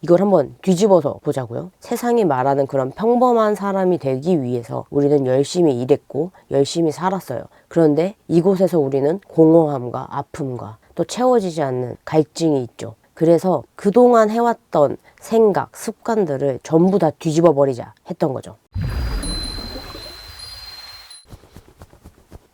이걸 한번 뒤집어서 보자고요. 세상이 말하는 그런 평범한 사람이 되기 위해서 우리는 열심히 일했고 열심히 살았어요. 그런데 이곳에서 우리는 공허함과 아픔과 또 채워지지 않는 갈증이 있죠. 그래서 그동안 해왔던 생각, 습관들을 전부 다 뒤집어 버리자 했던 거죠.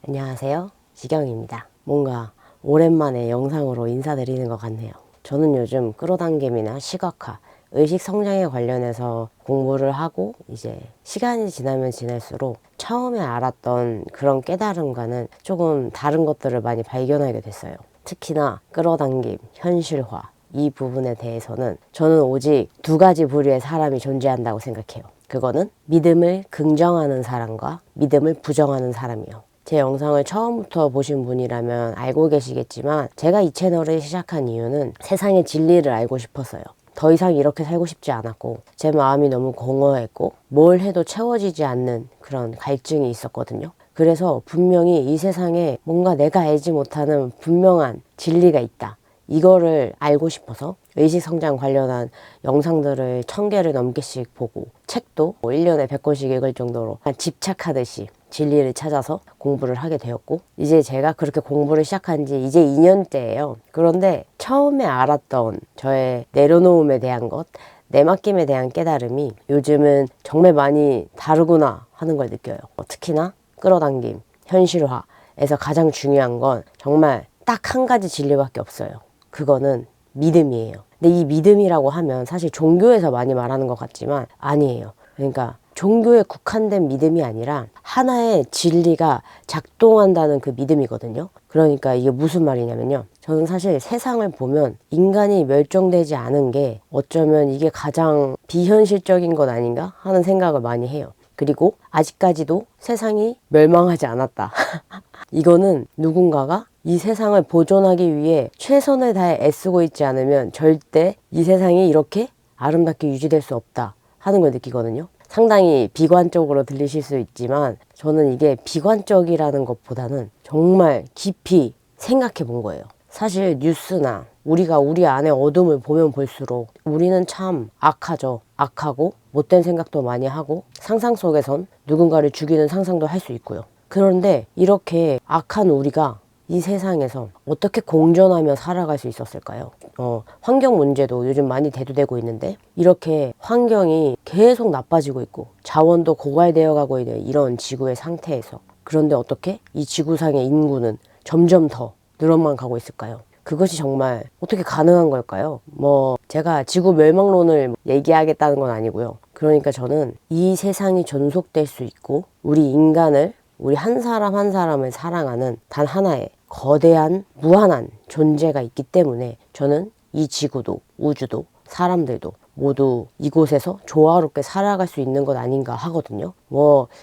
안녕하세요, 지경입니다. 뭔가 오랜만에 영상으로 인사드리는 것 같네요. 저는 요즘 끌어당김이나 시각화, 의식 성장에 관련해서 공부를 하고 이제 시간이 지나면 지날수록 처음에 알았던 그런 깨달음과는 조금 다른 것들을 많이 발견하게 됐어요. 특히나 끌어당김, 현실화 이 부분에 대해서는 저는 오직 두 가지 부류의 사람이 존재한다고 생각해요. 그거는 믿음을 긍정하는 사람과 믿음을 부정하는 사람이요. 제 영상을 처음부터 보신 분이라면 알고 계시겠지만 제가 이 채널을 시작한 이유는 세상의 진리를 알고 싶었어요. 더 이상 이렇게 살고 싶지 않았고 제 마음이 너무 공허했고 뭘 해도 채워지지 않는 그런 갈증이 있었거든요. 그래서 분명히 이 세상에 뭔가 내가 알지 못하는 분명한 진리가 있다. 이거를 알고 싶어서 의식성장 관련한 영상들을 1000개를 넘게씩 보고 책도 1년에 100권씩 읽을 정도로 집착하듯이 진리를 찾아서 공부를 하게 되었고 이제 제가 그렇게 공부를 시작한 지 이제 2년째예요. 그런데 처음에 알았던 저의 내려놓음에 대한 것, 내맡김에 대한 깨달음이 요즘은 정말 많이 다르구나 하는 걸 느껴요. 특히나 끌어당김, 현실화에서 가장 중요한 건 정말 딱 한 가지 진리밖에 없어요. 그거는 믿음이에요. 근데 이 믿음이라고 하면 사실 종교에서 많이 말하는 것 같지만 아니에요. 그러니까 종교에 국한된 믿음이 아니라 하나의 진리가 작동한다는 그 믿음이거든요. 그러니까 이게 무슨 말이냐면요. 저는 사실 세상을 보면 인간이 멸종되지 않은 게 어쩌면 이게 가장 비현실적인 것 아닌가 하는 생각을 많이 해요. 그리고 아직까지도 세상이 멸망하지 않았다. 이거는 누군가가 이 세상을 보존하기 위해 최선을 다해 애쓰고 있지 않으면 절대 이 세상이 이렇게 아름답게 유지될 수 없다 하는 걸 느끼거든요. 상당히 비관적으로 들리실 수 있지만 저는 이게 비관적이라는 것보다는 정말 깊이 생각해 본 거예요. 사실 뉴스나 우리가 우리 안에 어둠을 보면 볼수록 우리는 참 악하죠. 악하고 못된 생각도 많이 하고 상상 속에선 누군가를 죽이는 상상도 할 수 있고요. 그런데 이렇게 악한 우리가 이 세상에서 어떻게 공존하며 살아갈 수 있었을까요? 환경 문제도 요즘 많이 대두되고 있는데 이렇게 환경이 계속 나빠지고 있고 자원도 고갈되어 가고 있는 이런 지구의 상태에서 그런데 어떻게 이 지구상의 인구는 점점 더 늘어만 가고 있을까요? 그것이 정말 어떻게 가능한 걸까요? 제가 지구 멸망론을 얘기하겠다는 건 아니고요. 그러니까 저는 이 세상이 존속될 수 있고 우리 인간을 우리 한 사람 한 사람을 사랑하는 단 하나의 거대한 무한한 존재가 있기 때문에 저는 이 지구도 우주도 사람들도 모두 이곳에서 조화롭게 살아갈 수 있는 것 아닌가 하거든요.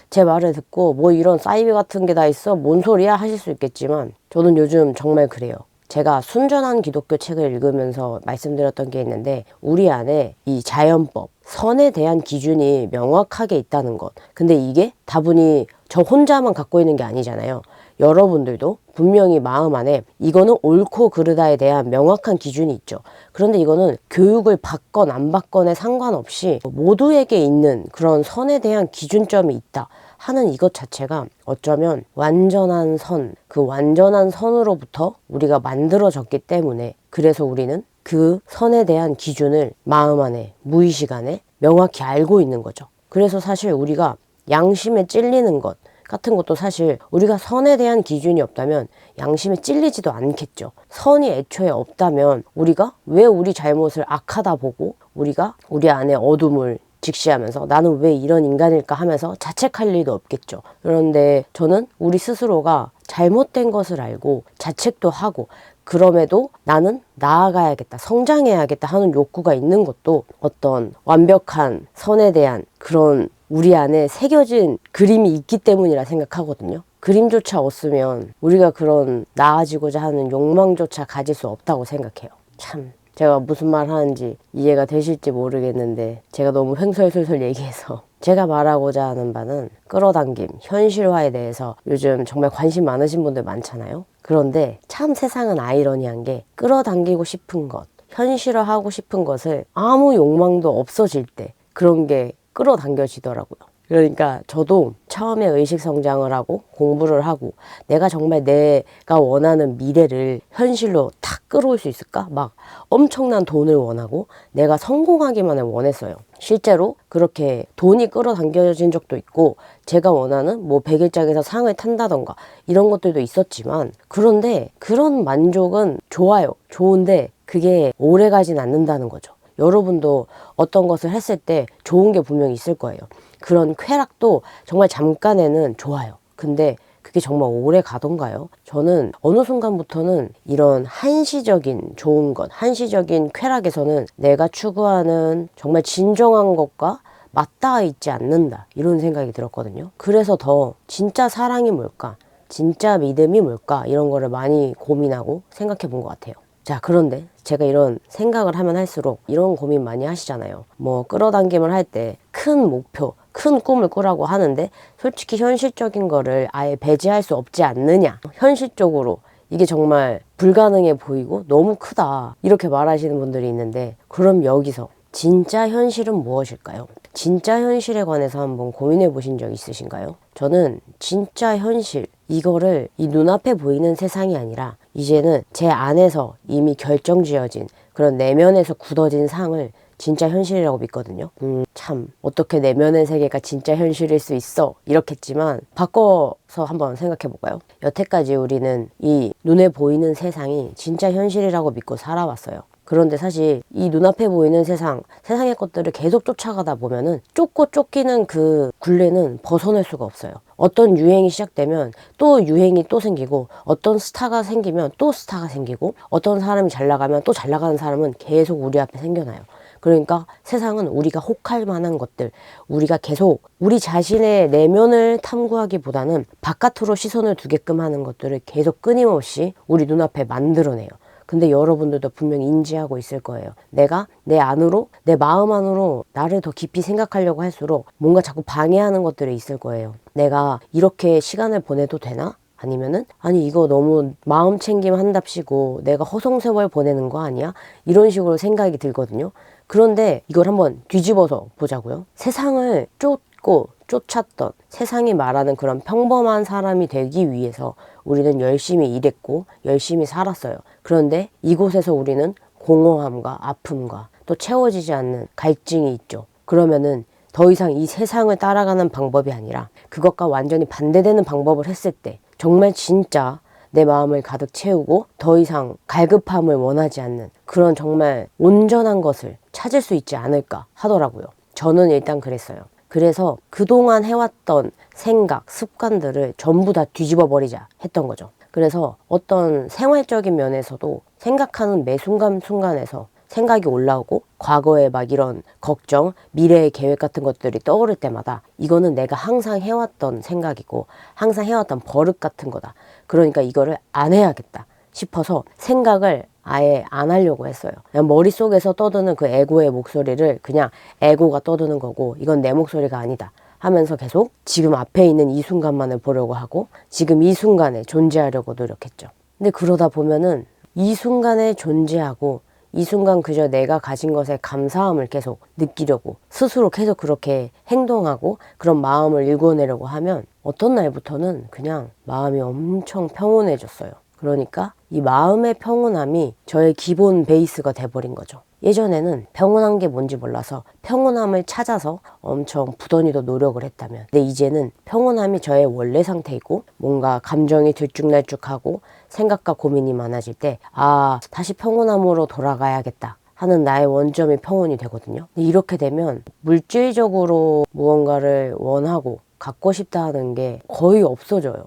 제 말을 듣고 이런 사이비 같은 게 다 있어? 뭔 소리야? 하실 수 있겠지만 저는 요즘 정말 그래요. 제가 순전한 기독교 책을 읽으면서 말씀드렸던 게 있는데 우리 안에 이 자연법, 선에 대한 기준이 명확하게 있다는 것. 근데 이게 다분히 저 혼자만 갖고 있는 게 아니잖아요. 여러분들도 분명히 마음 안에 이거는 옳고 그르다에 대한 명확한 기준이 있죠. 그런데 이거는 교육을 받건 안 받건에 상관없이 모두에게 있는 그런 선에 대한 기준점이 있다 하는 이것 자체가 어쩌면 완전한 선, 그 완전한 선으로부터 우리가 만들어졌기 때문에 그래서 우리는 그 선에 대한 기준을 마음 안에 무의식 안에 명확히 알고 있는 거죠. 그래서 사실 우리가 양심에 찔리는 것 같은 것도 사실 우리가 선에 대한 기준이 없다면 양심에 찔리지도 않겠죠. 선이 애초에 없다면 우리가 왜 우리 잘못을 악하다 보고 우리가 우리 안에 어둠을 직시하면서 나는 왜 이런 인간일까 하면서 자책할 일도 없겠죠. 그런데 저는 우리 스스로가 잘못된 것을 알고 자책도 하고 그럼에도 나는 나아가야겠다, 성장해야겠다 하는 욕구가 있는 것도 어떤 완벽한 선에 대한 그런 우리 안에 새겨진 그림이 있기 때문이라 생각하거든요. 그림조차 없으면 우리가 그런 나아지고자 하는 욕망조차 가질 수 없다고 생각해요. 참 제가 무슨 말 하는지 이해가 되실지 모르겠는데 제가 너무 횡설설설 얘기해서 제가 말하고자 하는 바는 끌어당김, 현실화에 대해서 요즘 정말 관심 많으신 분들 많잖아요. 그런데 참 세상은 아이러니한 게 끌어당기고 싶은 것, 현실화하고 싶은 것을 아무 욕망도 없어질 때 그런 게 끌어당겨지더라고요. 그러니까 저도 처음에 의식 성장을 하고 공부를 하고 내가 정말 내가 원하는 미래를 현실로 탁 끌어올 수 있을까? 막 엄청난 돈을 원하고 내가 성공하기만을 원했어요. 실제로 그렇게 돈이 끌어당겨진 적도 있고 제가 원하는 뭐 100일장에서 상을 탄다던가 이런 것들도 있었지만 그런데 그런 만족은 좋아요. 좋은데 그게 오래 가진 않는다는 거죠. 여러분도 어떤 것을 했을 때 좋은 게 분명히 있을 거예요. 그런 쾌락도 정말 잠깐에는 좋아요. 근데 그게 정말 오래 가던가요? 저는 어느 순간부터는 이런 한시적인 좋은 것, 한시적인 쾌락에서는 내가 추구하는 정말 진정한 것과 맞닿아 있지 않는다. 이런 생각이 들었거든요. 그래서 더 진짜 사랑이 뭘까? 진짜 믿음이 뭘까? 이런 거를 많이 고민하고 생각해 본 것 같아요. 자, 그런데 제가 이런 생각을 하면 할수록 이런 고민 많이 하시잖아요. 뭐 끌어당김을 할 때 큰 목표, 큰 꿈을 꾸라고 하는데 솔직히 현실적인 거를 아예 배제할 수 없지 않느냐. 현실적으로 이게 정말 불가능해 보이고 너무 크다. 이렇게 말하시는 분들이 있는데 그럼 여기서 진짜 현실은 무엇일까요? 진짜 현실에 관해서 한번 고민해 보신 적 있으신가요? 저는 진짜 현실, 이거를 이 눈앞에 보이는 세상이 아니라 이제는 제 안에서 이미 결정지어진 그런 내면에서 굳어진 상을 진짜 현실이라고 믿거든요. 참 어떻게 내면의 세계가 진짜 현실일 수 있어 이렇겠지만 바꿔서 한번 생각해 볼까요? 여태까지 우리는 이 눈에 보이는 세상이 진짜 현실이라고 믿고 살아왔어요. 그런데 사실 이 눈앞에 보이는 세상의 것들을 계속 쫓아가다 보면은 쫓고 쫓기는 그 굴레는 벗어날 수가 없어요. 어떤 유행이 시작되면 또 유행이 또 생기고 어떤 스타가 생기면 또 스타가 생기고 어떤 사람이 잘 나가면 또 잘 나가는 사람은 계속 우리 앞에 생겨나요. 그러니까 세상은 우리가 혹할 만한 것들, 우리가 계속 우리 자신의 내면을 탐구하기보다는 바깥으로 시선을 두게끔 하는 것들을 계속 끊임없이 우리 눈앞에 만들어내요. 근데 여러분들도 분명히 인지하고 있을 거예요. 내가 내 안으로, 내 마음 안으로 나를 더 깊이 생각하려고 할수록 뭔가 자꾸 방해하는 것들이 있을 거예요. 내가 이렇게 시간을 보내도 되나? 아니면은 아니 이거 너무 마음 챙김 한답시고 내가 허송세월 보내는 거 아니야? 이런 식으로 생각이 들거든요. 그런데 이걸 한번 뒤집어서 보자고요. 세상을 쫓고 쫓았던 세상이 말하는 그런 평범한 사람이 되기 위해서 우리는 열심히 일했고 열심히 살았어요. 그런데 이곳에서 우리는 공허함과 아픔과 또 채워지지 않는 갈증이 있죠. 그러면은 더 이상 이 세상을 따라가는 방법이 아니라 그것과 완전히 반대되는 방법을 했을 때 정말 진짜 내 마음을 가득 채우고 더 이상 갈급함을 원하지 않는 그런 정말 온전한 것을 찾을 수 있지 않을까 하더라고요. 저는 일단 그랬어요. 그래서 그동안 해왔던 생각, 습관들을 전부 다 뒤집어 버리자 했던 거죠. 그래서 어떤 생활적인 면에서도 생각하는 매 순간순간에서 생각이 올라오고 과거에 막 이런 걱정, 미래의 계획 같은 것들이 떠오를 때마다 이거는 내가 항상 해왔던 생각이고 항상 해왔던 버릇 같은 거다. 그러니까 이거를 안 해야겠다 싶어서 생각을 아예 안 하려고 했어요. 그냥 머릿속에서 떠드는 그 에고의 목소리를 그냥 에고가 떠드는 거고 이건 내 목소리가 아니다 하면서 계속 지금 앞에 있는 이 순간만을 보려고 하고 지금 이 순간에 존재하려고 노력했죠. 근데 그러다 보면은 이 순간에 존재하고 이 순간 그저 내가 가진 것에 감사함을 계속 느끼려고 스스로 계속 그렇게 행동하고 그런 마음을 일궈내려고 하면 어떤 날부터는 그냥 마음이 엄청 평온해졌어요. 그러니까 이 마음의 평온함이 저의 기본 베이스가 돼버린 거죠. 예전에는 평온한 게 뭔지 몰라서 평온함을 찾아서 엄청 부단히도 노력을 했다면 근데 이제는 평온함이 저의 원래 상태이고 뭔가 감정이 들쭉날쭉하고 생각과 고민이 많아질 때 다시 평온함으로 돌아가야겠다 하는 나의 원점이 평온이 되거든요. 근데 이렇게 되면 물질적으로 무언가를 원하고 갖고 싶다 하는 게 거의 없어져요.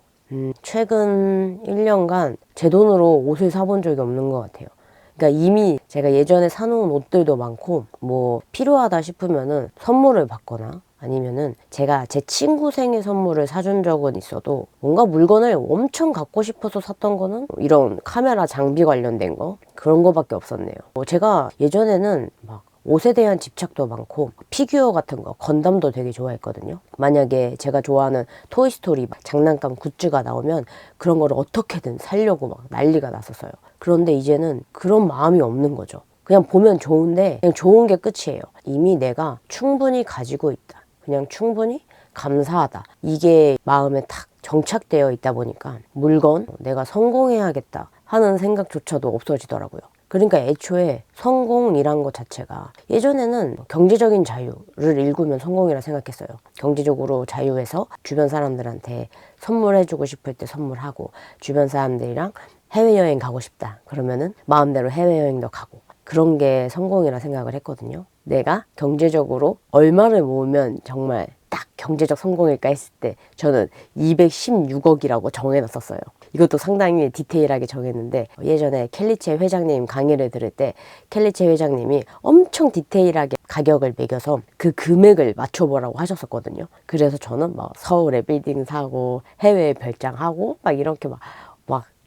최근 1년간 제 돈으로 옷을 사본 적이 없는 것 같아요. 그러니까 이미 제가 예전에 사놓은 옷들도 많고 뭐 필요하다 싶으면은 선물을 받거나 아니면은 제가 제 친구 생일 선물을 사준 적은 있어도 뭔가 물건을 엄청 갖고 싶어서 샀던 거는 이런 카메라 장비 관련된 거 그런 거밖에 없었네요. 제가 예전에는 막 옷에 대한 집착도 많고 피규어 같은 거 건담도 되게 좋아했거든요. 만약에 제가 좋아하는 토이스토리 장난감 굿즈가 나오면 그런 거를 어떻게든 사려고 막 난리가 났었어요. 그런데 이제는 그런 마음이 없는 거죠. 그냥 보면 좋은데 그냥 좋은 게 끝이에요. 이미 내가 충분히 가지고 있다. 그냥 충분히 감사하다. 이게 마음에 탁 정착되어 있다 보니까 물건 내가 성공해야겠다 하는 생각조차도 없어지더라고요. 그러니까 애초에 성공이란 것 자체가 예전에는 경제적인 자유를 일구면 성공이라 생각했어요. 경제적으로 자유해서 주변 사람들한테 선물해주고 싶을 때 선물하고 주변 사람들이랑 해외여행 가고 싶다 그러면은 마음대로 해외여행도 가고 그런 게 성공이라 생각을 했거든요. 내가 경제적으로 얼마를 모으면 정말 딱 경제적 성공일까 했을 때 저는 216억이라고 정해놨었어요. 이것도 상당히 디테일하게 정했는데 예전에 켈리체 회장님 강의를 들을 때 켈리체 회장님이 엄청 디테일하게 가격을 매겨서 그 금액을 맞춰보라고 하셨었거든요. 그래서 저는 막 서울에 빌딩 사고 해외에 별장하고 막 이렇게 막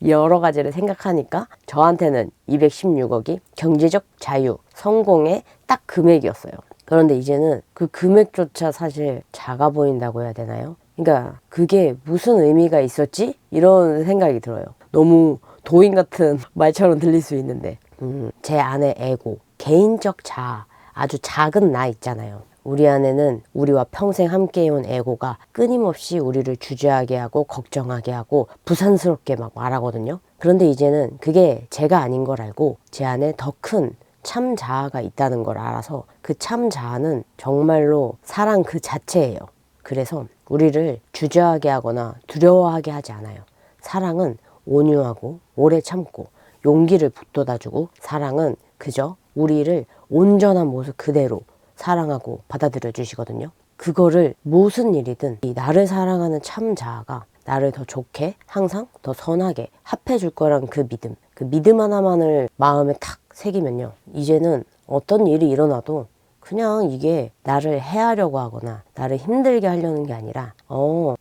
여러 가지를 생각하니까 저한테는 216억이 경제적 자유, 성공의 딱 금액이었어요. 그런데 이제는 그 금액조차 사실 작아 보인다고 해야 되나요? 그러니까 그게 무슨 의미가 있었지? 이런 생각이 들어요. 너무 도인 같은 말처럼 들릴 수 있는데 제 안의 에고, 개인적 자아, 아주 작은 나 있잖아요. 우리 안에는 우리와 평생 함께해온 에고가 끊임없이 우리를 주저하게 하고 걱정하게 하고 부산스럽게 막 말하거든요. 그런데 이제는 그게 제가 아닌 걸 알고 제 안에 더 큰 참 자아가 있다는 걸 알아서 그 참 자아는 정말로 사랑 그 자체예요. 그래서 우리를 주저하게 하거나 두려워하게 하지 않아요. 사랑은 온유하고 오래 참고 용기를 북돋아주고 사랑은 그저 우리를 온전한 모습 그대로 사랑하고 받아들여 주시거든요. 그거를 무슨 일이든 이 나를 사랑하는 참 자아가 나를 더 좋게 항상 더 선하게 합해 줄 거란 그 믿음 하나만을 마음에 탁 새기면요. 이제는 어떤 일이 일어나도 그냥 이게 나를 해하려고 하거나 나를 힘들게 하려는 게 아니라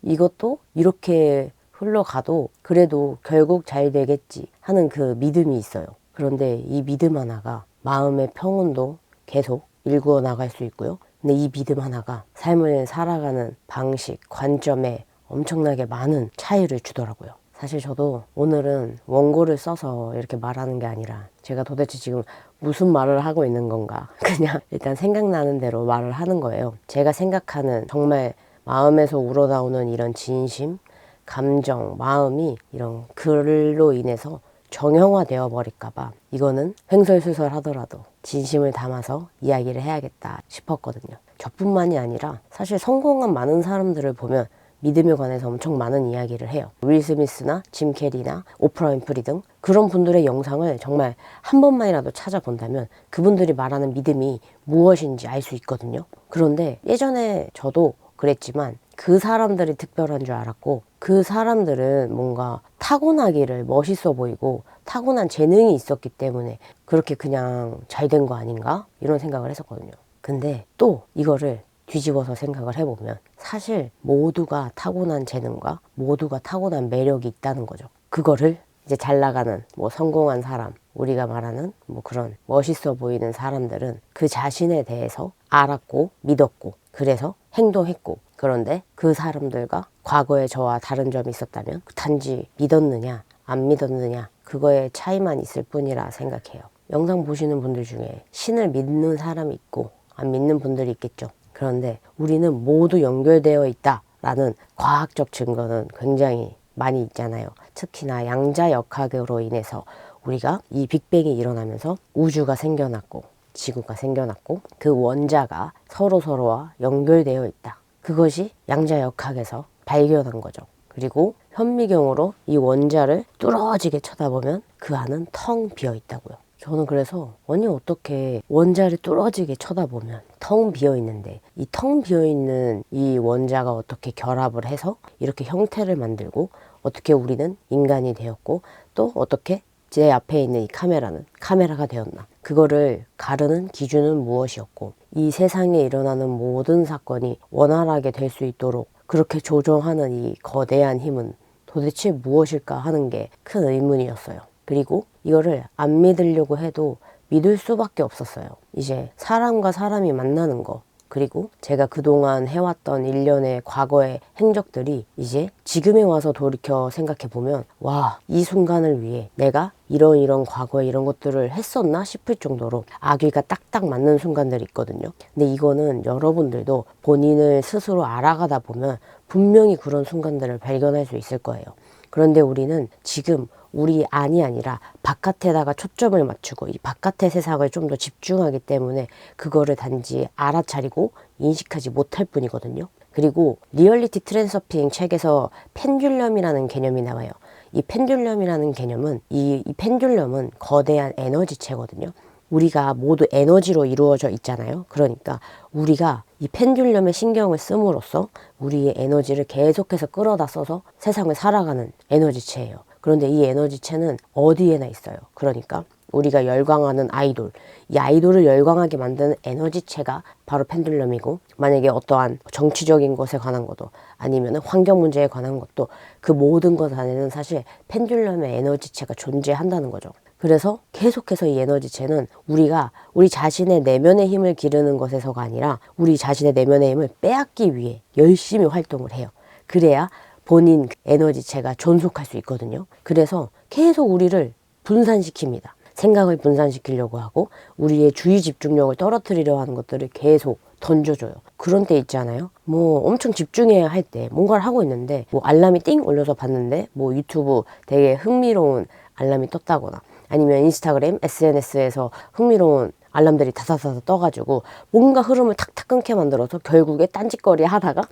이것도 이렇게 흘러가도 그래도 결국 잘 되겠지 하는 그 믿음이 있어요. 그런데 이 믿음 하나가 마음의 평온도 계속 일구어 나갈 수 있고요. 근데 이 믿음 하나가 삶을 살아가는 방식, 관점에 엄청나게 많은 차이를 주더라고요. 사실 저도 오늘은 원고를 써서 이렇게 말하는 게 아니라 제가 도대체 지금 무슨 말을 하고 있는 건가 그냥 일단 생각나는 대로 말을 하는 거예요. 제가 생각하는 정말 마음에서 우러나오는 이런 진심, 감정, 마음이 이런 글로 인해서 정형화되어 버릴까봐 이거는 횡설수설 하더라도 진심을 담아서 이야기를 해야겠다 싶었거든요. 저뿐만이 아니라 사실 성공한 많은 사람들을 보면 믿음에 관해서 엄청 많은 이야기를 해요. 윌 스미스나 짐 캐리나 오프라 윈프리 등 그런 분들의 영상을 정말 한 번만이라도 찾아본다면 그분들이 말하는 믿음이 무엇인지 알 수 있거든요. 그런데 예전에 저도 그랬지만 그 사람들이 특별한 줄 알았고 그 사람들은 뭔가 타고나기를 멋있어 보이고 타고난 재능이 있었기 때문에 그렇게 그냥 잘 된 거 아닌가? 이런 생각을 했었거든요. 근데 또 이거를 뒤집어서 생각을 해보면 사실 모두가 타고난 재능과 모두가 타고난 매력이 있다는 거죠. 그거를 이제 잘 나가는 성공한 사람, 우리가 말하는 그런 멋있어 보이는 사람들은 그 자신에 대해서 알았고 믿었고 그래서 행동했고 그런데 그 사람들과 과거의 저와 다른 점이 있었다면 단지 믿었느냐 안 믿었느냐 그거의 차이만 있을 뿐이라 생각해요. 영상 보시는 분들 중에 신을 믿는 사람이 있고 안 믿는 분들이 있겠죠. 그런데 우리는 모두 연결되어 있다라는 과학적 증거는 굉장히 많이 있잖아요. 특히나 양자역학으로 인해서 우리가 이 빅뱅이 일어나면서 우주가 생겨났고 지구가 생겨났고 그 원자가 서로서로와 연결되어 있다. 그것이 양자역학에서 발견한 거죠. 그리고 현미경으로 이 원자를 뚫어지게 쳐다보면 그 안은 텅 비어 있다고요. 저는 그래서 아니 어떻게 원자를 뚫어지게 쳐다보면 텅 비어 있는데 이 텅 비어 있는 이 원자가 어떻게 결합을 해서 이렇게 형태를 만들고 어떻게 우리는 인간이 되었고 또 어떻게 제 앞에 있는 이 카메라는 카메라가 되었나. 그거를 가르는 기준은 무엇이었고 이 세상에 일어나는 모든 사건이 원활하게 될 수 있도록 그렇게 조종하는 이 거대한 힘은 도대체 무엇일까 하는 게 큰 의문이었어요. 그리고 이거를 안 믿으려고 해도 믿을 수밖에 없었어요. 이제 사람과 사람이 만나는 거 그리고 제가 그동안 해왔던 일련의 과거의 행적들이 이제 지금에 와서 돌이켜 생각해보면 와, 이 순간을 위해 내가 이런 과거에 이런 것들을 했었나 싶을 정도로 아귀가 딱딱 맞는 순간들이 있거든요. 근데 이거는 여러분들도 본인을 스스로 알아가다 보면 분명히 그런 순간들을 발견할 수 있을 거예요. 그런데 우리는 지금 우리 안이 아니라 바깥에다가 초점을 맞추고 이 바깥의 세상을 좀 더 집중하기 때문에 그거를 단지 알아차리고 인식하지 못할 뿐이거든요. 그리고 리얼리티 트랜서핑 책에서 펜듈럼이라는 개념이 나와요. 이 펜듈럼이라는 개념은 이 펜듈럼은 거대한 에너지체거든요. 우리가 모두 에너지로 이루어져 있잖아요. 그러니까 우리가 이 펜듈럼에 신경을 씀으로써 우리의 에너지를 계속해서 끌어다 써서 세상을 살아가는 에너지체예요. 그런데 이 에너지체는 어디에나 있어요. 그러니까 우리가 열광하는 아이돌, 이 아이돌을 열광하게 만드는 에너지체가 바로 펜듈럼이고, 만약에 어떠한 정치적인 것에 관한 것도 아니면 환경 문제에 관한 것도 그 모든 것 안에는 사실 펜듈럼의 에너지체가 존재한다는 거죠. 그래서 계속해서 이 에너지체는 우리가 우리 자신의 내면의 힘을 기르는 것에서가 아니라 우리 자신의 내면의 힘을 빼앗기 위해 열심히 활동을 해요. 그래야 본인 에너지체가 존속할 수 있거든요. 그래서 계속 우리를 분산시킵니다. 생각을 분산시키려고 하고 우리의 주의 집중력을 떨어뜨리려 하는 것들을 계속 던져줘요. 그런 때 있잖아요. 뭐 엄청 집중해야 할 때 뭔가를 하고 있는데 뭐 알람이 띵 울려서 봤는데 뭐 유튜브 되게 흥미로운 알람이 떴다거나 아니면 인스타그램, SNS에서 흥미로운 알람들이 다사다사 떠가지고 뭔가 흐름을 탁탁 끊게 만들어서 결국에 딴짓거리 하다가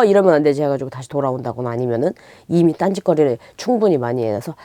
이러면 안 되지 해가지고 다시 돌아온다거나 아니면은 이미 딴짓거리를 충분히 많이 해놔서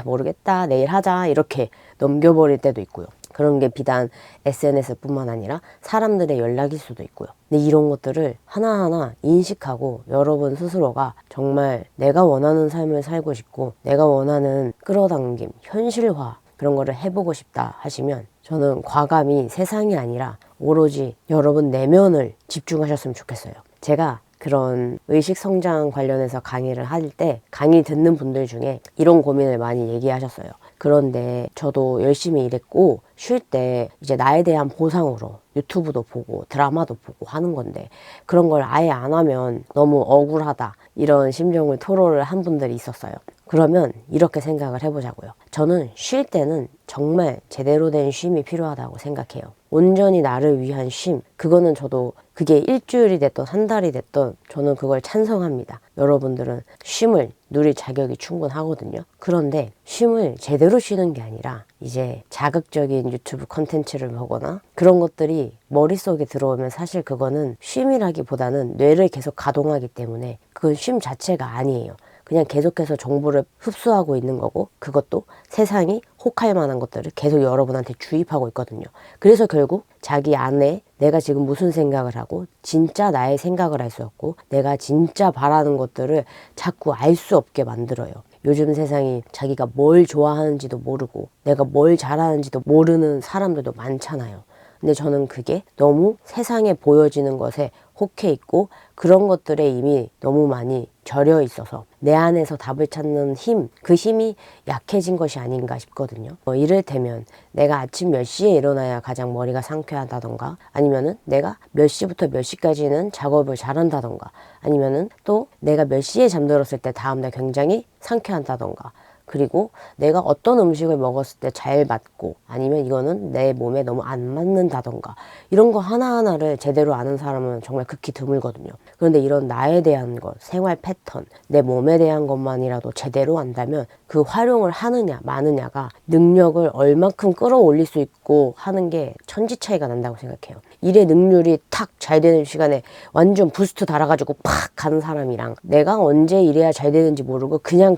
모르겠다 내일 하자 이렇게 넘겨버릴 때도 있고요. 그런 게 비단 SNS뿐만 아니라 사람들의 연락일 수도 있고요. 근데 이런 것들을 하나하나 인식하고 여러분 스스로가 정말 내가 원하는 삶을 살고 싶고 내가 원하는 끌어당김, 현실화 그런 거를 해보고 싶다 하시면 저는 과감히 세상이 아니라 오로지 여러분 내면을 집중하셨으면 좋겠어요. 제가 그런 의식성장 관련해서 강의를 할 때 강의 듣는 분들 중에 이런 고민을 많이 얘기하셨어요. 그런데 저도 열심히 일했고 쉴 때 이제 나에 대한 보상으로 유튜브도 보고 드라마도 보고 하는 건데 그런 걸 아예 안 하면 너무 억울하다 이런 심정을 토로를 한 분들이 있었어요. 그러면 이렇게 생각을 해보자고요. 저는 쉴 때는 정말 제대로 된 쉼이 필요하다고 생각해요. 온전히 나를 위한 쉼, 그거는 저도 그게 일주일이 됐던 한 달이 됐던 저는 그걸 찬성합니다. 여러분들은 쉼을 누릴 자격이 충분하거든요. 그런데 쉼을 제대로 쉬는 게 아니라 이제 자극적인 유튜브 콘텐츠를 보거나 그런 것들이 머릿속에 들어오면 사실 그거는 쉼이라기보다는 뇌를 계속 가동하기 때문에 그건 쉼 자체가 아니에요. 그냥 계속해서 정보를 흡수하고 있는 거고 그것도 세상이 혹할 만한 것들을 계속 여러분한테 주입하고 있거든요. 그래서 결국 자기 안에 내가 지금 무슨 생각을 하고 진짜 나의 생각을 알 수 없고 내가 진짜 바라는 것들을 자꾸 알 수 없게 만들어요. 요즘 세상이 자기가 뭘 좋아하는지도 모르고 내가 뭘 잘하는지도 모르는 사람들도 많잖아요. 근데 저는 그게 너무 세상에 보여지는 것에 혹해 있고 그런 것들에 이미 너무 많이 절여 있어서 내 안에서 답을 찾는 힘, 그 힘이 약해진 것이 아닌가 싶거든요. 이를테면 내가 아침 몇 시에 일어나야 가장 머리가 상쾌하다던가 아니면은 내가 몇 시부터 몇 시까지는 작업을 잘한다던가 아니면은 또 내가 몇 시에 잠들었을 때 다음날 굉장히 상쾌하다던가 그리고 내가 어떤 음식을 먹었을 때 잘 맞고 아니면 이거는 내 몸에 너무 안 맞는다던가 이런 거 하나하나를 제대로 아는 사람은 정말 극히 드물거든요. 그런데 이런 나에 대한 것, 생활 패턴, 내 몸에 대한 것만이라도 제대로 안다면 그 활용을 하느냐 마느냐가 능력을 얼만큼 끌어올릴 수 있고 하는 게 천지 차이가 난다고 생각해요. 일의 능률이 탁 잘 되는 시간에 완전 부스트 달아가지고 팍 가는 사람이랑 내가 언제 일해야 잘 되는지 모르고 그냥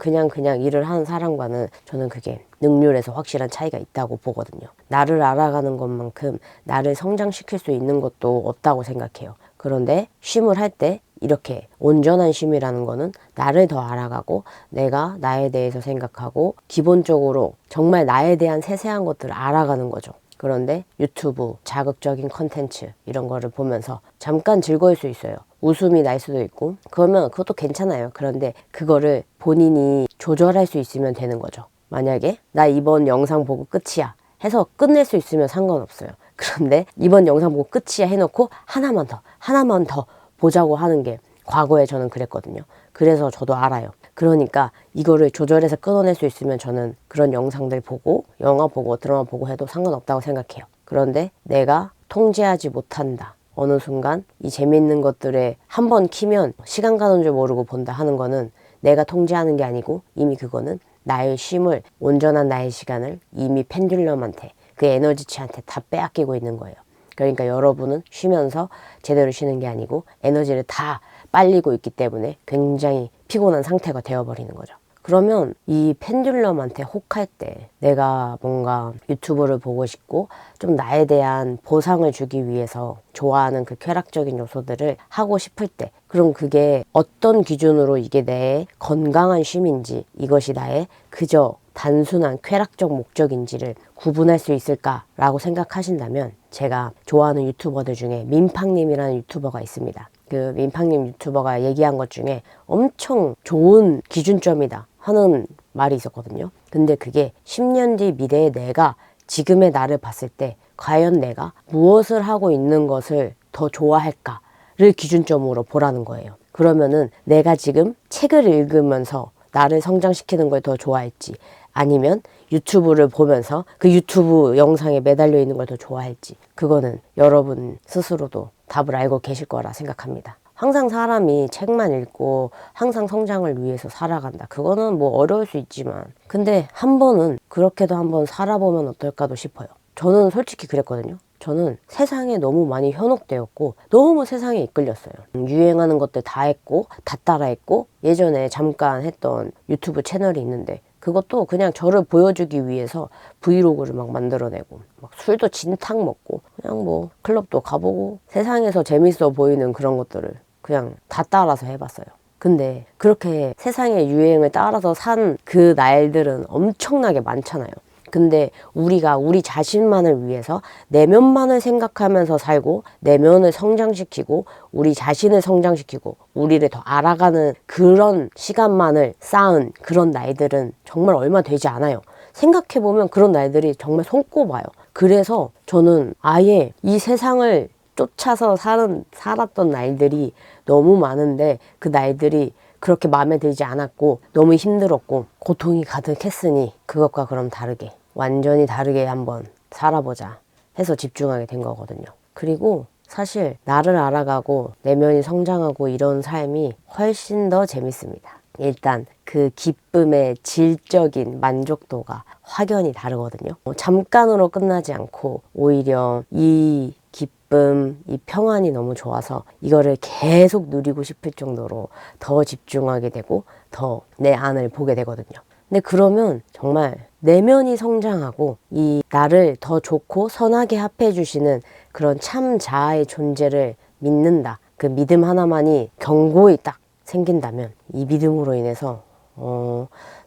일을 하는 사람과는 저는 그게 능률에서 확실한 차이가 있다고 보거든요. 나를 알아가는 것만큼 나를 성장시킬 수 있는 것도 없다고 생각해요. 그런데 쉼을 할 때 이렇게 온전한 쉼이라는 거는 나를 더 알아가고 내가 나에 대해서 생각하고 기본적으로 정말 나에 대한 세세한 것들을 알아가는 거죠. 그런데 유튜브, 자극적인 컨텐츠 이런 거를 보면서 잠깐 즐거울 수 있어요. 웃음이 날 수도 있고 그러면 그것도 괜찮아요. 그런데 그거를 본인이 조절할 수 있으면 되는 거죠. 만약에 나 이번 영상 보고 끝이야 해서 끝낼 수 있으면 상관없어요. 그런데 이번 영상 보고 끝이야 해놓고 하나만 더 보자고 하는 게 과거에 저는 그랬거든요. 그래서 저도 알아요. 그러니까 이거를 조절해서 끊어낼 수 있으면 저는 그런 영상들 보고 영화 보고 드라마 보고 해도 상관없다고 생각해요. 그런데 내가 통제하지 못한다. 어느 순간 이 재밌는 것들에 한 번 키면 시간 가는 줄 모르고 본다 하는 거는 내가 통제하는 게 아니고 이미 그거는 나의 쉼을, 온전한 나의 시간을 이미 펜듈럼한테, 그 에너지치한테 다 빼앗기고 있는 거예요. 그러니까 여러분은 쉬면서 제대로 쉬는 게 아니고 에너지를 다 빨리고 있기 때문에 굉장히 피곤한 상태가 되어버리는 거죠. 그러면 이 펜듈럼한테 혹할 때 내가 뭔가 유튜브를 보고 싶고 좀 나에 대한 보상을 주기 위해서 좋아하는 그 쾌락적인 요소들을 하고 싶을 때, 그럼 그게 어떤 기준으로 이게 내 건강한 쉼인지, 이것이 나의 그저 단순한 쾌락적 목적인지를 구분할 수 있을까라고 생각하신다면, 제가 좋아하는 유튜버들 중에 민팡님이라는 유튜버가 있습니다. 그 민팡님 유튜버가 얘기한 것 중에 엄청 좋은 기준점이다 하는 말이 있었거든요. 근데 그게 10년 뒤 미래의 내가 지금의 나를 봤을 때 과연 내가 무엇을 하고 있는 것을 더 좋아할까를 기준점으로 보라는 거예요. 그러면은 내가 지금 책을 읽으면서 나를 성장시키는 걸 더 좋아할지, 아니면 유튜브를 보면서 그 유튜브 영상에 매달려 있는 걸 더 좋아할지, 그거는 여러분 스스로도 답을 알고 계실 거라 생각합니다. 항상 사람이 책만 읽고 항상 성장을 위해서 살아간다, 그거는 뭐 어려울 수 있지만, 근데 한 번은 그렇게도 한번 살아보면 어떨까도 싶어요. 저는 솔직히 그랬거든요. 저는 세상에 너무 많이 현혹되었고 너무 세상에 이끌렸어요. 유행하는 것들 다 했고 다 따라했고, 예전에 잠깐 했던 유튜브 채널이 있는데 그것도 그냥 저를 보여주기 위해서 브이로그를 막 만들어내고, 막 술도 진탕 먹고, 그냥 뭐 클럽도 가보고, 세상에서 재밌어 보이는 그런 것들을 그냥 다 따라서 해봤어요. 근데 그렇게 세상의 유행을 따라서 산 그 날들은 엄청나게 많잖아요. 근데 우리가 우리 자신만을 위해서 내면만을 생각하면서 살고, 내면을 성장시키고, 우리 자신을 성장시키고, 우리를 더 알아가는 그런 시간만을 쌓은 그런 날들은 정말 얼마 되지 않아요. 생각해보면 그런 날들이 정말 손꼽아요. 그래서 저는 아예 이 세상을 쫓아서 살았던 날들이 너무 많은데, 그 날들이 그렇게 마음에 들지 않았고 너무 힘들었고 고통이 가득했으니 그것과 그럼 다르게, 완전히 다르게 한번 살아보자 해서 집중하게 된 거거든요. 그리고 사실 나를 알아가고 내면이 성장하고 이런 삶이 훨씬 더 재밌습니다. 일단 그 기쁨의 질적인 만족도가 확연히 다르거든요. 잠깐으로 끝나지 않고 오히려 이 기쁨, 이 평안이 너무 좋아서 이거를 계속 누리고 싶을 정도로 더 집중하게 되고 더 내 안을 보게 되거든요. 근데 그러면 정말 내면이 성장하고 이 나를 더 좋고 선하게 합해 주시는 그런 참 자아의 존재를 믿는다, 그 믿음 하나만이 견고히 딱 생긴다면, 이 믿음으로 인해서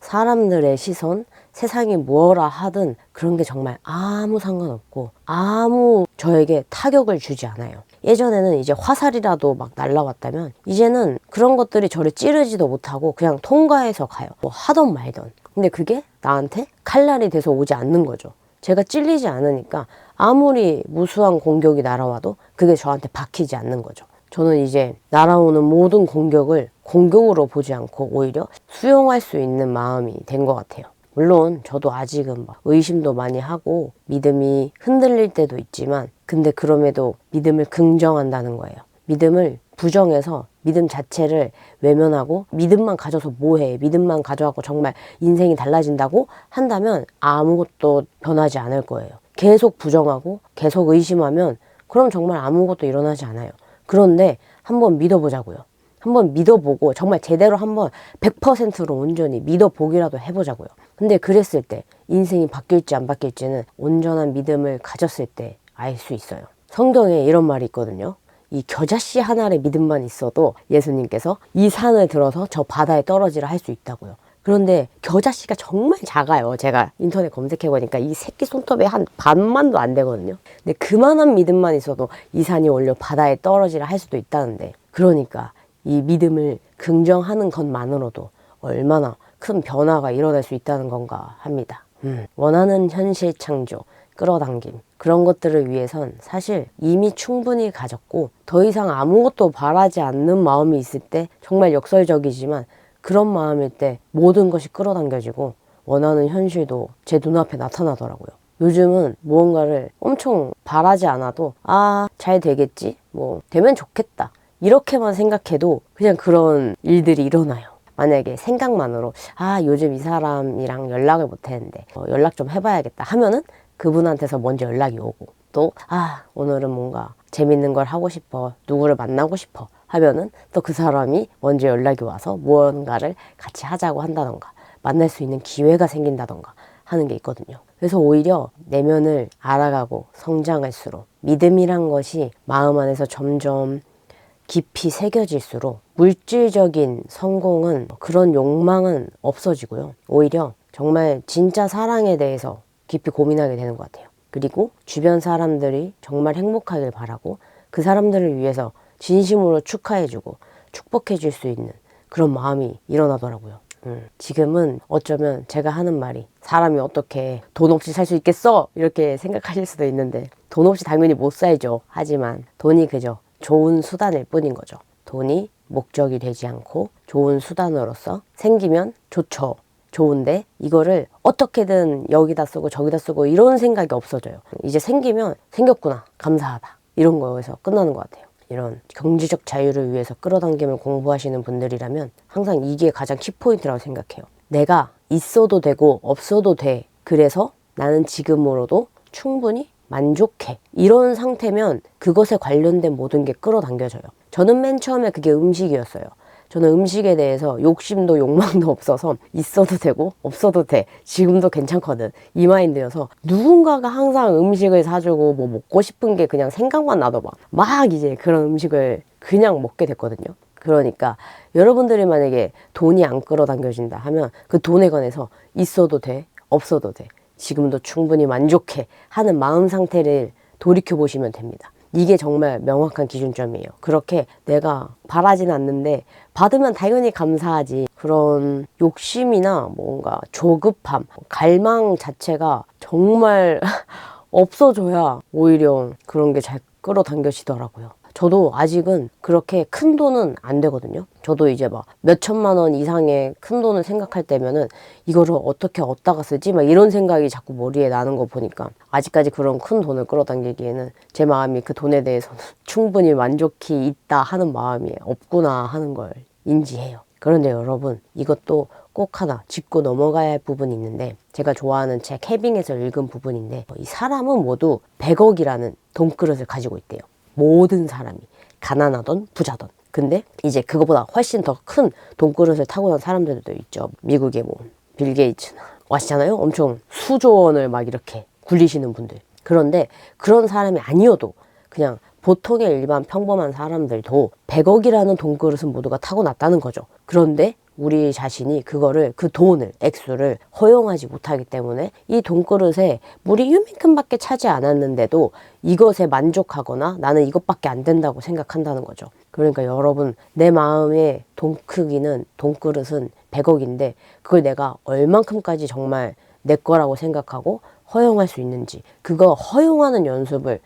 사람들의 시선, 세상이 뭐라 하든 그런 게 정말 아무 상관없고 아무 저에게 타격을 주지 않아요. 예전에는 이제 화살이라도 막 날라왔다면 이제는 그런 것들이 저를 찌르지도 못하고 그냥 통과해서 가요. 뭐 하던 말던. 근데 그게 나한테 칼날이 돼서 오지 않는 거죠. 제가 찔리지 않으니까 아무리 무수한 공격이 날아와도 그게 저한테 박히지 않는 거죠. 저는 이제 날아오는 모든 공격을 공격으로 보지 않고 오히려 수용할 수 있는 마음이 된 것 같아요. 물론 저도 아직은 막 의심도 많이 하고 믿음이 흔들릴 때도 있지만, 근데 그럼에도 믿음을 긍정한다는 거예요. 믿음을 부정해서 믿음 자체를 외면하고 믿음만 가져서 뭐해, 믿음만 가져가고 정말 인생이 달라진다고 한다면 아무것도 변하지 않을 거예요. 계속 부정하고 계속 의심하면 그럼 정말 아무것도 일어나지 않아요. 그런데 한번 믿어보자고요. 한번 믿어보고 정말 제대로 한번 100%로 온전히 믿어보기라도 해보자고요. 근데 그랬을 때 인생이 바뀔지 안 바뀔지는 온전한 믿음을 가졌을 때 알 수 있어요. 성경에 이런 말이 있거든요. 이 겨자씨 하나의 믿음만 있어도 예수님께서 이 산을 들어서 저 바다에 떨어지라 할 수 있다고요. 그런데 겨자씨가 정말 작아요. 제가 인터넷 검색해보니까 이 새끼 손톱의 한 반만도 안 되거든요. 근데 그만한 믿음만 있어도 이 산이 원래 바다에 떨어지라 할 수도 있다는데, 그러니까 이 믿음을 긍정하는 것만으로도 얼마나 큰 변화가 일어날 수 있다는 건가 합니다. 원하는 현실 창조, 끌어당김. 그런 것들을 위해선 사실 이미 충분히 가졌고 더 이상 아무것도 바라지 않는 마음이 있을 때 정말 역설적이지만 그런 마음일 때 모든 것이 끌어당겨지고 원하는 현실도 제 눈앞에 나타나더라고요. 요즘은 무언가를 엄청 바라지 않아도 잘 되겠지? 뭐 되면 좋겠다. 이렇게만 생각해도 그냥 그런 일들이 일어나요. 만약에 생각만으로 요즘 이 사람이랑 연락을 못 했는데 연락 좀 해봐야겠다 하면은 그분한테서 먼저 연락이 오고 또 오늘은 뭔가 재밌는 걸 하고 싶어, 누구를 만나고 싶어 하면은 또 그 사람이 먼저 연락이 와서 무언가를 같이 하자고 한다던가 만날 수 있는 기회가 생긴다던가 하는 게 있거든요. 그래서 오히려 내면을 알아가고 성장할수록 믿음이란 것이 마음 안에서 점점 깊이 새겨질수록 물질적인 성공은 그런 욕망은 없어지고요. 오히려 정말 진짜 사랑에 대해서 깊이 고민하게 되는 것 같아요. 그리고 주변 사람들이 정말 행복하길 바라고 그 사람들을 위해서 진심으로 축하해주고 축복해줄 수 있는 그런 마음이 일어나더라고요. 지금은 어쩌면 제가 하는 말이 사람이 어떻게 돈 없이 살 수 있겠어? 이렇게 생각하실 수도 있는데 돈 없이 당연히 못 살죠. 하지만 돈이 그저 좋은 수단일 뿐인 거죠. 돈이 목적이 되지 않고 좋은 수단으로서 생기면 좋죠. 좋은데 이거를 어떻게든 여기다 쓰고 저기다 쓰고 이런 생각이 없어져요. 이제 생기면 생겼구나, 감사하다, 이런 거에서 끝나는 것 같아요. 이런 경제적 자유를 위해서 끌어당김을 공부하시는 분들이라면 항상 이게 가장 키포인트라고 생각해요. 내가 있어도 되고 없어도 돼. 그래서 나는 지금으로도 충분히 만족해. 이런 상태면 그것에 관련된 모든 게 끌어당겨져요. 저는 맨 처음에 그게 음식이었어요. 저는 음식에 대해서 욕심도 욕망도 없어서 있어도 되고 없어도 돼. 지금도 괜찮거든. 이 마인드여서 누군가가 항상 음식을 사주고 뭐 먹고 싶은 게 그냥 생각만 나도 막 이제 그런 음식을 그냥 먹게 됐거든요. 그러니까 여러분들이 만약에 돈이 안 끌어당겨진다 하면 그 돈에 관해서 있어도 돼, 없어도 돼. 지금도 충분히 만족해 하는 마음 상태를 돌이켜 보시면 됩니다. 이게 정말 명확한 기준점이에요. 그렇게 내가 바라진 않는데 받으면 당연히 감사하지. 그런 욕심이나 뭔가 조급함, 갈망 자체가 정말 없어져야 오히려 그런 게 잘 끌어당겨지더라고요. 저도 아직은 그렇게 큰 돈은 안 되거든요. 저도 이제 막 몇천만 원 이상의 큰 돈을 생각할 때면은 이거를 어떻게 얻다가 쓰지? 막 이런 생각이 자꾸 머리에 나는 거 보니까 아직까지 그런 큰 돈을 끌어당기기에는 제 마음이 그 돈에 대해서는 충분히 만족히 있다 하는 마음이 없구나 하는 걸 인지해요. 그런데 여러분, 이것도 꼭 하나 짚고 넘어가야 할 부분이 있는데, 제가 좋아하는 책 해빙에서 읽은 부분인데, 이 사람은 모두 100억이라는 돈그릇을 가지고 있대요. 모든 사람이, 가난하던 부자던. 근데 이제 그거보다 훨씬 더 큰 돈그릇을 타고난 사람들도 있죠. 미국의 뭐 빌 게이츠나 아시잖아요. 엄청 수조 원을 막 이렇게 굴리시는 분들. 그런데 그런 사람이 아니어도 그냥 보통의 일반 평범한 사람들도 100억이라는 돈그릇은 모두가 타고났다는 거죠. 그런데 우리 자신이 그거를, 그 돈을, 액수를 허용하지 못하기 때문에 이 돈그릇에 물이 이만큼밖에 차지 않았는데도 이것에 만족하거나 나는 이것밖에 안 된다고 생각한다는 거죠. 그러니까 여러분, 내 마음의 돈 크기는, 돈그릇은 100억인데 그걸 내가 얼만큼까지 정말 내 거라고 생각하고 허용할 수 있는지, 그거 허용하는 연습을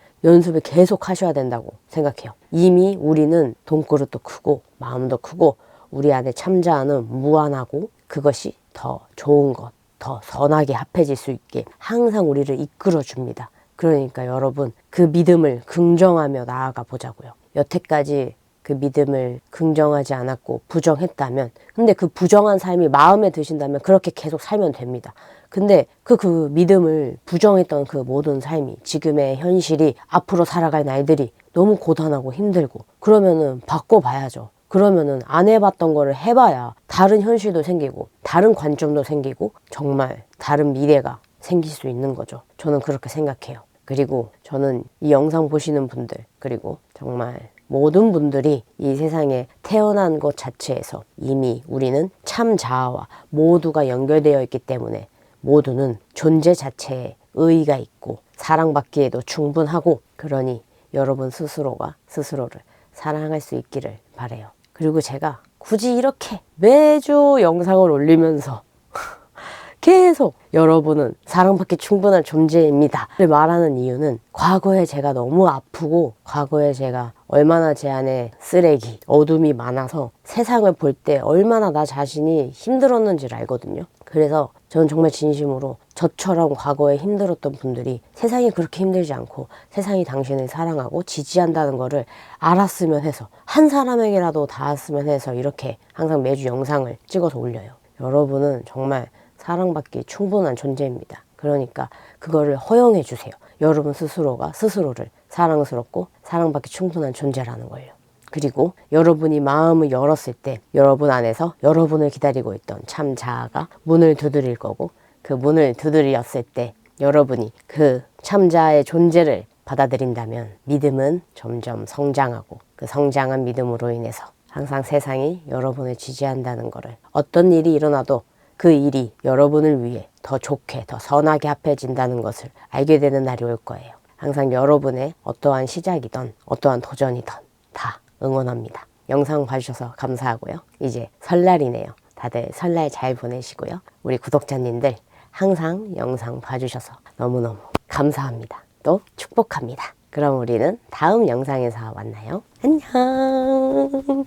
계속 하셔야 된다고 생각해요. 이미 우리는 돈그릇도 크고 마음도 크고 우리 안에 참자하는 무한하고 그것이 더 좋은 것, 더 선하게 합해질 수 있게 항상 우리를 이끌어줍니다. 그러니까 여러분, 그 믿음을 긍정하며 나아가 보자고요. 여태까지 그 믿음을 긍정하지 않았고 부정했다면, 근데 그 부정한 삶이 마음에 드신다면 그렇게 계속 살면 됩니다. 근데 그 믿음을 부정했던 그 모든 삶이, 지금의 현실이, 앞으로 살아갈 날들이 너무 고단하고 힘들고 그러면은 바꿔봐야죠. 그러면은 안 해봤던 거를 해봐야 다른 현실도 생기고 다른 관점도 생기고 정말 다른 미래가 생길 수 있는 거죠. 저는 그렇게 생각해요. 그리고 저는 이 영상 보시는 분들, 그리고 정말 모든 분들이 이 세상에 태어난 것 자체에서 이미 우리는 참 자아와 모두가 연결되어 있기 때문에 모두는 존재 자체에 의의가 있고 사랑받기에도 충분하고, 그러니 여러분 스스로가 스스로를 사랑할 수 있기를 바라요. 그리고 제가 굳이 이렇게 매주 영상을 올리면서 계속 여러분은 사랑받기 충분한 존재입니다를 말하는 이유는 과거에 제가 너무 아프고 과거에 제가 얼마나 제 안에 쓰레기, 어둠이 많아서 세상을 볼 때 얼마나 나 자신이 힘들었는지를 알거든요. 그래서 저는 정말 진심으로 저처럼 과거에 힘들었던 분들이 세상이 그렇게 힘들지 않고 세상이 당신을 사랑하고 지지한다는 거를 알았으면 해서 한 사람에게라도 닿았으면 해서 이렇게 항상 매주 영상을 찍어서 올려요. 여러분은 정말 사랑받기 충분한 존재입니다. 그러니까 그거를 허용해 주세요. 여러분 스스로가 스스로를 사랑스럽고 사랑받기 충분한 존재라는 걸요. 그리고 여러분이 마음을 열었을 때 여러분 안에서 여러분을 기다리고 있던 참 자아가 문을 두드릴 거고 그 문을 두드렸을 때 여러분이 그 참 자아의 존재를 받아들인다면 믿음은 점점 성장하고 그 성장한 믿음으로 인해서 항상 세상이 여러분을 지지한다는 거를 어떤 일이 일어나도 그 일이 여러분을 위해 더 좋게 더 선하게 합해진다는 것을 알게 되는 날이 올 거예요. 항상 여러분의 어떠한 시작이든 어떠한 도전이든 다 응원합니다. 영상 봐주셔서 감사하고요. 이제 설날이네요. 다들 설날 잘 보내시고요. 우리 구독자님들 항상 영상 봐주셔서 너무너무 감사합니다. 또 축복합니다. 그럼 우리는 다음 영상에서 만나요. 안녕.